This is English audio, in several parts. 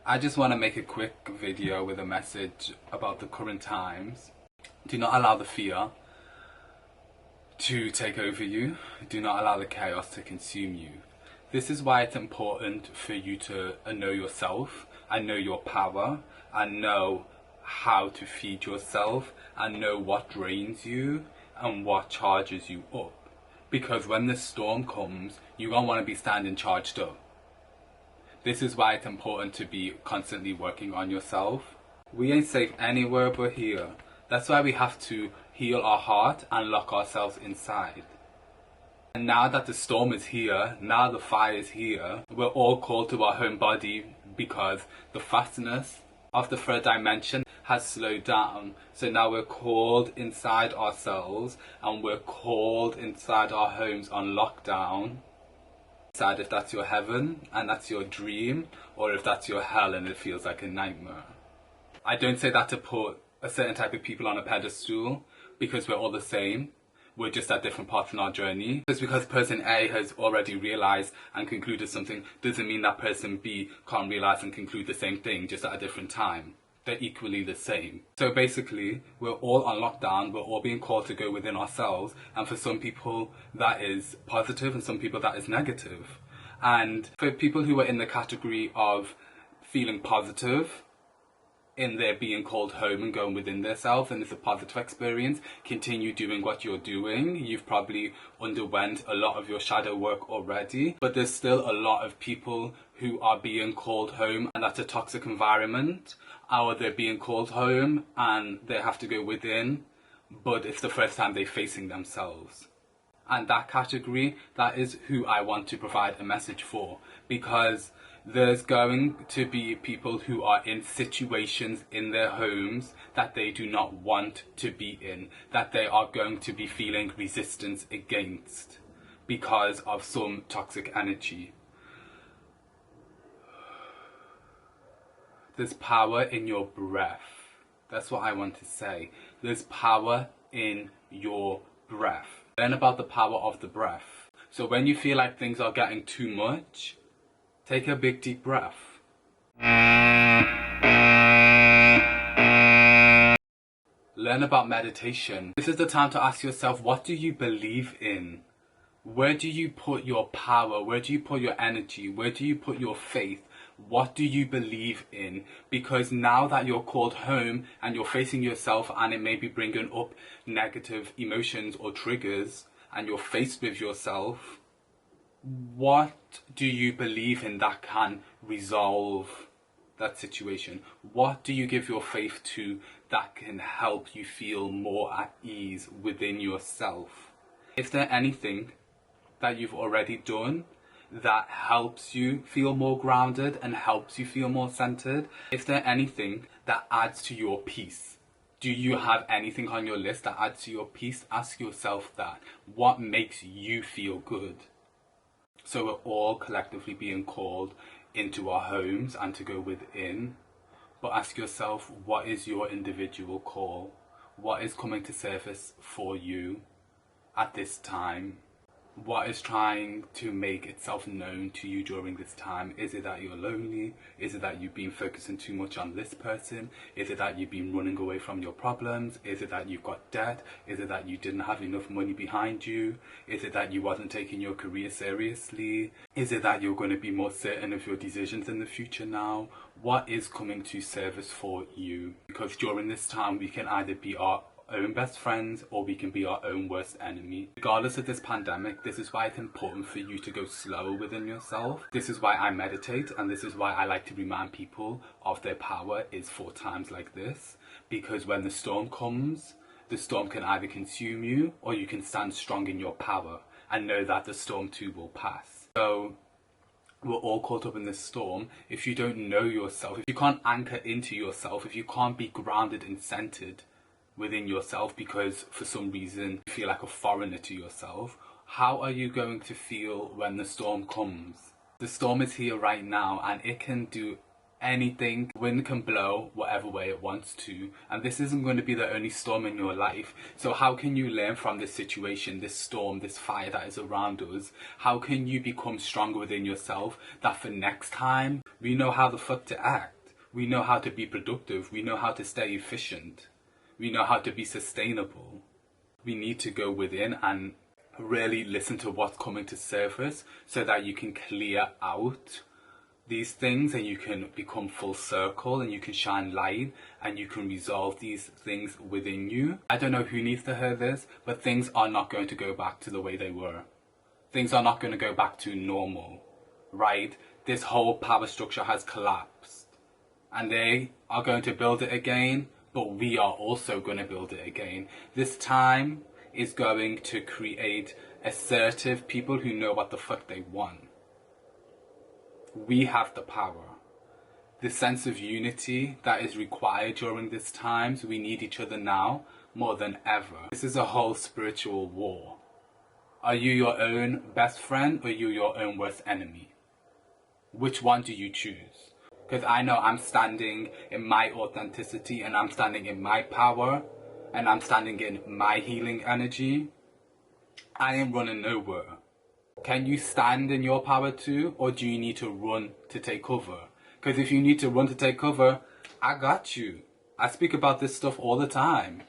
I just want to make a quick video with a message about the current times. Do not allow the fear to take over you. Do not allow the chaos to consume you. This is why it's important for you to know yourself and know your power and know how to feed yourself and know what drains you and what charges you up. Because when the storm comes, you don't want to be standing charged up. This is why it's important to be constantly working on yourself. We ain't safe anywhere but here. That's why we have to heal our heart and lock ourselves inside. And now that the storm is here, now the fire is here, we're all called to our home body because the fastness of the third dimension has slowed down. So now we're called inside ourselves and we're called inside our homes on lockdown. Decide if that's your heaven and that's your dream, or if that's your hell and it feels like a nightmare. I don't say that to put a certain type of people on a pedestal, because we're all the same. We're just at different parts in our journey. Just because person A has already realised and concluded something doesn't mean that person B can't realise and conclude the same thing, just at a different time. They're equally the same. So basically, we're all on lockdown, we're all being called to go within ourselves, and for some people that is positive and some people that is negative. And for people who are in the category of feeling positive in their being called home and going within themselves, and it's a positive experience, continue doing what you're doing. You've probably underwent a lot of your shadow work already, but there's still a lot of people who are being called home and that's a toxic environment, or they're being called home and they have to go within, but it's the first time they're facing themselves. And that category, that is who I want to provide a message for, because there's going to be people who are in situations in their homes that they do not want to be in, that they are going to be feeling resistance against because of some toxic energy. There's power in your breath. That's what I want to say. There's power in your breath. Learn about the power of the breath. So when you feel like things are getting too much, take a big deep breath. Learn about meditation. This is the time to ask yourself, what do you believe in? Where do you put your power? Where do you put your energy? Where do you put your faith? What do you believe in? Because now that you're called home and you're facing yourself and it may be bringing up negative emotions or triggers and you're faced with yourself, what do you believe in that can resolve that situation? What do you give your faith to that can help you feel more at ease within yourself? Is there anything that you've already done that helps you feel more grounded and helps you feel more centered? Is there anything that adds to your peace? Do you have anything on your list that adds to your peace? Ask yourself that. What makes you feel good? So we're all collectively being called into our homes and to go within. But ask yourself, what is your individual call? What is coming to surface for you at this time? What is trying to make itself known to you during this time? Is it that you're lonely? Is it that you've been focusing too much on this person? Is it that you've been running away from your problems? Is it that you've got debt? Is it that you didn't have enough money behind you? Is it that you wasn't taking your career seriously? Is it that you're going to be more certain of your decisions in the future now? What is coming to service for you? Because during this time we can either be our own best friends or we can be our own worst enemy. Regardless of this pandemic, this is why it's important for you to go slower within yourself. This is why I meditate, and this is why I like to remind people of their power is for times like this. Because when the storm comes, the storm can either consume you or you can stand strong in your power and know that the storm too will pass. So we're all caught up in this storm. If you don't know yourself, if you can't anchor into yourself, if you can't be grounded and centered within yourself because for some reason you feel like a foreigner to yourself, how are you going to feel when the storm comes? The storm is here right now and it can do anything. Wind can blow whatever way it wants to, and this isn't going to be the only storm in your life. So how can you learn from this situation, this storm, this fire that is around us? How can you become stronger within yourself that for next time we know how the fuck to act? We know how to be productive. We know how to stay efficient. We know how to be sustainable. We need to go within and really listen to what's coming to surface so that you can clear out these things and you can become full circle and you can shine light and you can resolve these things within you. I don't know who needs to hear this, but things are not going to go back to the way they were. Things are not going to go back to normal, right? This whole power structure has collapsed and they are going to build it again, but we are also going to build it again. This time is going to create assertive people who know what the fuck they want. We have the power. The sense of unity that is required during these times, we need each other now more than ever. This is a whole spiritual war. Are you your own best friend or are you your own worst enemy? Which one do you choose? Because I know I'm standing in my authenticity and I'm standing in my power and I'm standing in my healing energy. I am running nowhere. Can you stand in your power too, or do you need to run to take cover? Because if you need to run to take cover, I got you. I speak about this stuff all the time.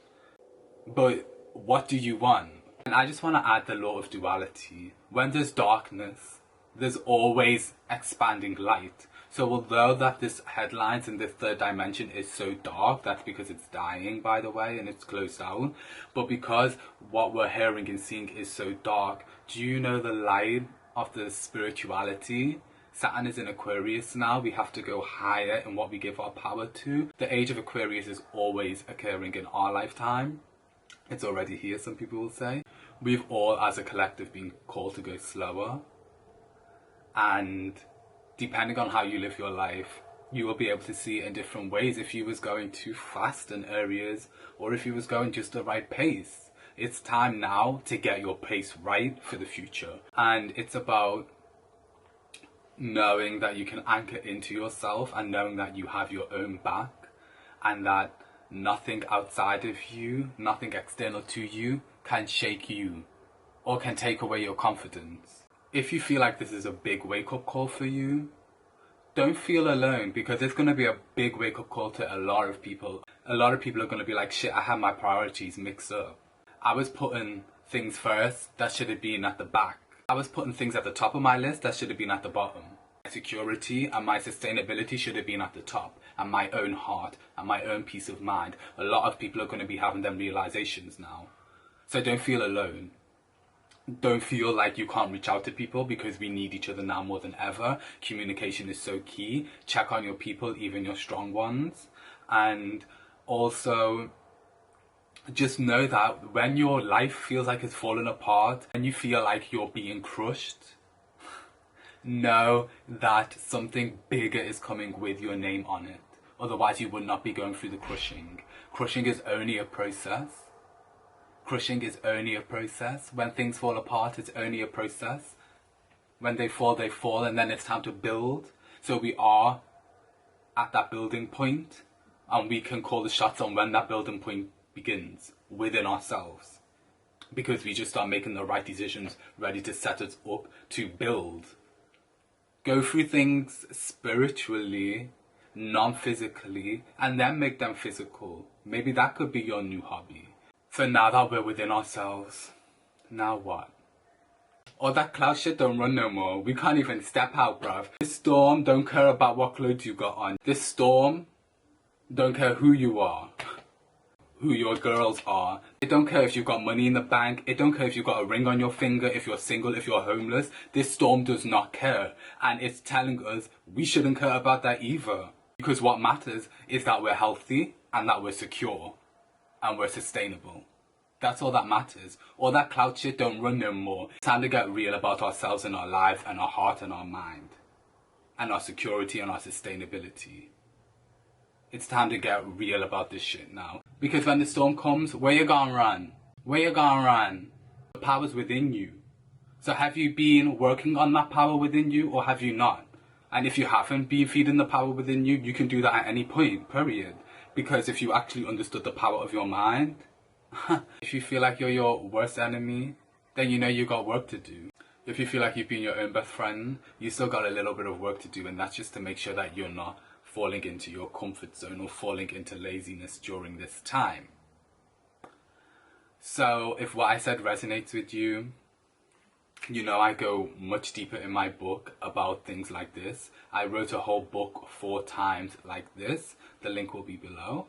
But what do you want? And I just want to add the law of duality. When there's darkness, there's always expanding light. So although that this headlines in this third dimension is so dark, that's because it's dying, by the way, and it's closed down. But because what we're hearing and seeing is so dark, do you know the light of the spirituality? Saturn is in Aquarius now. We have to go higher in what we give our power to. The age of Aquarius is always occurring in our lifetime. It's already here, some people will say. We've all, as a collective, been called to go slower. And depending on how you live your life, you will be able to see it in different ways. If you was going too fast in areas, or if you was going just the right pace. It's time now to get your pace right for the future. And it's about knowing that you can anchor into yourself and knowing that you have your own back and that nothing outside of you, nothing external to you can shake you or can take away your confidence. If you feel like this is a big wake-up call for you, don't feel alone, because it's going to be a big wake-up call to a lot of people. A lot of people are going to be like, shit, I have my priorities mixed up. I was putting things first that should have been at the back. I was putting things at the top of my list that should have been at the bottom. My security and my sustainability should have been at the top, and my own heart and my own peace of mind. A lot of people are going to be having them realizations now. So don't feel alone. Don't feel like you can't reach out to people, because we need each other now more than ever. Communication is so key. Check on your people, even your strong ones. And also, just know that when your life feels like it's falling apart and you feel like you're being crushed, know that something bigger is coming with your name on it. Otherwise, you would not be going through the crushing. Crushing is only a process. Crushing is only a process. When things fall apart, it's only a process. When they fall, and then it's time to build. So we are at that building point, and we can call the shots on when that building point begins within ourselves. Because we just start making the right decisions, ready to set us up to build. Go through things spiritually, non-physically, and then make them physical. Maybe that could be your new hobby. So now that we're within ourselves, now what? All that cloud shit don't run no more. We can't even step out, bruv. This storm don't care about what clothes you got on. This storm don't care who you are, who your girls are. It don't care if you've got money in the bank. It don't care if you've got a ring on your finger, if you're single, if you're homeless. This storm does not care. And it's telling us we shouldn't care about that either. Because what matters is that we're healthy and that we're secure. And we're sustainable. That's all that matters. All that cloud shit don't run no more. It's time to get real about ourselves and our life and our heart and our mind. And our security and our sustainability. It's time to get real about this shit now. Because when the storm comes, where you gonna run? Where you gonna run? The power's within you. So have you been working on that power within you, or have you not? And if you haven't been feeding the power within you, you can do that at any point, period. Because if you actually understood the power of your mind, if you feel like you're your worst enemy, then you know you got work to do. If you feel like you've been your own best friend, you still got a little bit of work to do, and that's just to make sure that you're not falling into your comfort zone or falling into laziness during this time. So if what I said resonates with you, you know I go much deeper in my book about things like this. I wrote a whole book 4 times like this. The link will be below.